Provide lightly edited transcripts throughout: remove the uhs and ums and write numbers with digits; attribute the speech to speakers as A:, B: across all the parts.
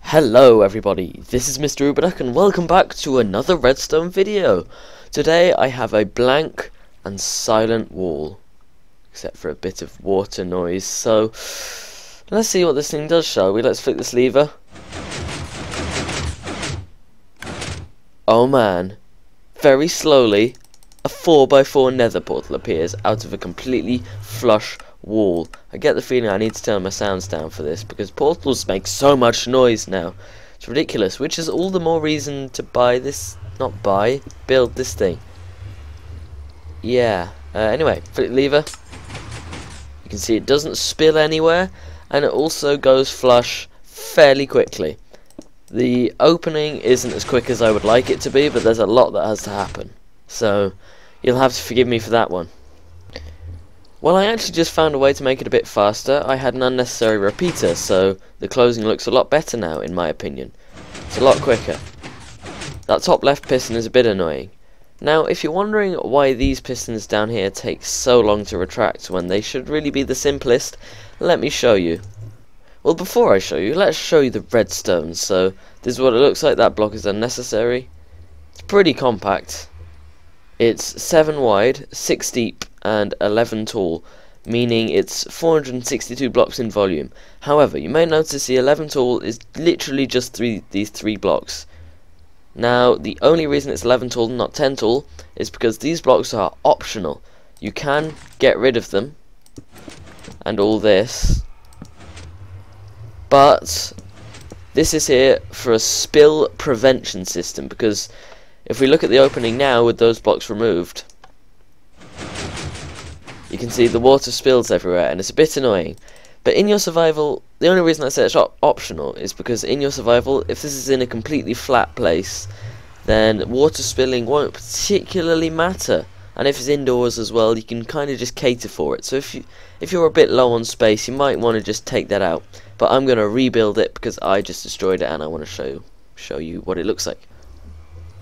A: Hello everybody, this is mruberduck and welcome back to another redstone video. Today I have a blank and silent wall, except for a bit of water noise, so let's see what this thing does, shall we? Let's flick this lever. Oh man, very slowly a 4x4 nether portal appears out of a completely flush wall. I get the feeling I need to turn my sounds down for this because portals make so much noise now. It's ridiculous, which is all the more reason to buy this, build this thing. Yeah, anyway, flip the lever. You can see it doesn't spill anywhere and it also goes flush fairly quickly. The opening isn't as quick as I would like it to be, but there's a lot that has to happen. So, you'll have to forgive me for that one. Well, I actually just found a way to make it a bit faster. I had an unnecessary repeater, so the closing looks a lot better now, in my opinion. It's a lot quicker. That top left piston is a bit annoying. Now, if you're wondering why these pistons down here take so long to retract when they should really be the simplest, let me show you. Well, before I show you, let's show you the redstone. So, this is what it looks like. That block is unnecessary. It's pretty compact. It's 7 wide, 6 deep, and 11 tall, meaning it's 462 blocks in volume. However, you may notice the 11 tall is literally just these three blocks. Now, the only reason it's 11 tall and not 10 tall is because these blocks are optional. You can get rid of them, and all this, but this is here for a spill prevention system, because if we look at the opening now with those blocks removed, you can see the water spills everywhere and it's a bit annoying. But in your survival, the only reason I say it's optional is because in your survival, if this is in a completely flat place, then water spilling won't particularly matter. And if it's indoors as well, you can kind of just cater for it. So if you're a bit low on space, you might want to just take that out. But I'm going to rebuild it because I just destroyed it and I want to show you what it looks like.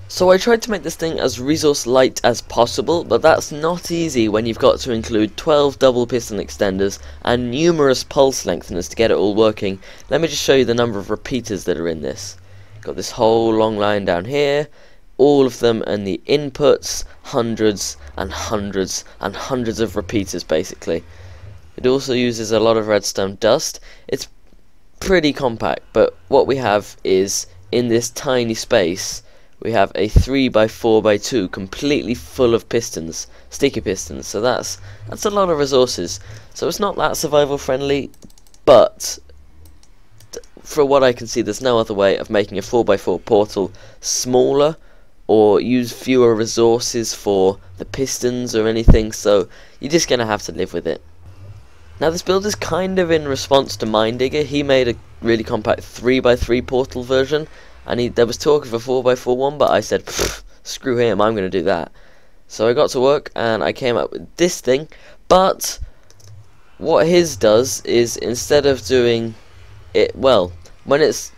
A: So I tried to make this thing as resource light as possible, but that's not easy when you've got to include 12 double piston extenders and numerous pulse lengtheners to get it all working. Let me just show you the number of repeaters that are in this. Got this whole long line down here, all of them, and the inputs, hundreds and hundreds and hundreds of repeaters basically. It also uses a lot of redstone dust. It's pretty compact, but what we have is, in this tiny space, we have a 3x4x2 completely full of pistons, sticky pistons, so that's a lot of resources. So it's not that survival friendly, but for what I can see, there's no other way of making a 4x4 portal smaller or use fewer resources for the pistons or anything, so you're just going to have to live with it. Now this build is kind of in response to Minedigger. He made a really compact 3x3 portal version, and there was talk of a 4x4 one, but I said, screw him, I'm going to do that. So I got to work and I came up with this thing, but what his does is, instead of doing it, well, when it's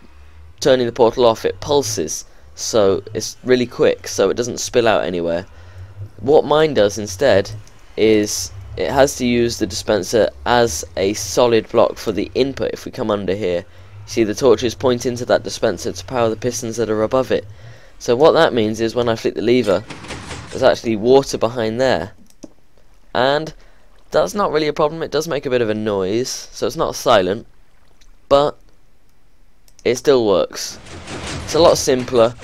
A: turning the portal off, it pulses, so it's really quick, so it doesn't spill out anywhere. What mine does instead is it has to use the dispenser as a solid block for the input. If we come under here, see the torches point into that dispenser to power the pistons that are above it. So what that means is when I flick the lever, there's actually water behind there. And that's not really a problem. It does make a bit of a noise, so it's not silent, but it still works. It's a lot simpler,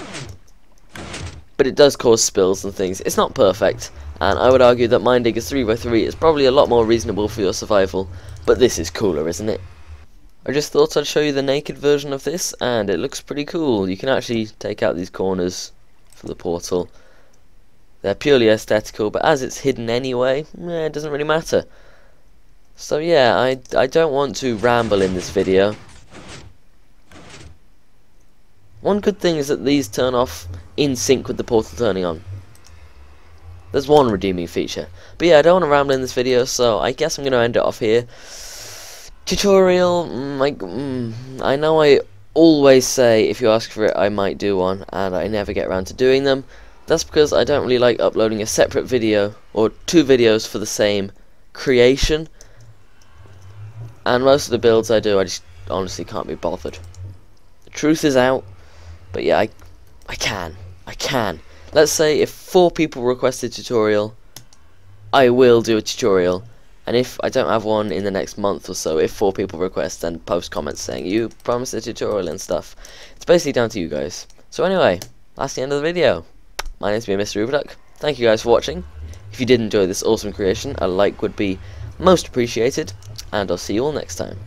A: but it does cause spills and things. It's not perfect, and I would argue that Minedigger's 3x3 is probably a lot more reasonable for your survival, but this is cooler, isn't it? I just thought I'd show you the naked version of this, and it looks pretty cool. You can actually take out these corners for the portal. They're purely aesthetical, but as it's hidden anyway, it doesn't really matter. So yeah, I don't want to ramble in this video. One good thing is that these turn off in sync with the portal turning on. There's one redeeming feature. But yeah, I don't want to ramble in this video, so I guess I'm going to end it off here. Tutorial, I know I always say if you ask for it I might do one, and I never get around to doing them. That's because I don't really like uploading a separate video or two videos for the same creation, and most of the builds I do I just honestly can't be bothered. truth is out. But yeah, I can. Let's say if 4 people request a tutorial, I will do a tutorial. And if I don't have one in the next month or so, if 4 people request and post comments saying you promised a tutorial and stuff, it's basically down to you guys. So anyway, that's the end of the video. My name's been Mr. Mruberduck. Thank you guys for watching. If you did enjoy this awesome creation, a like would be most appreciated, and I'll see you all next time.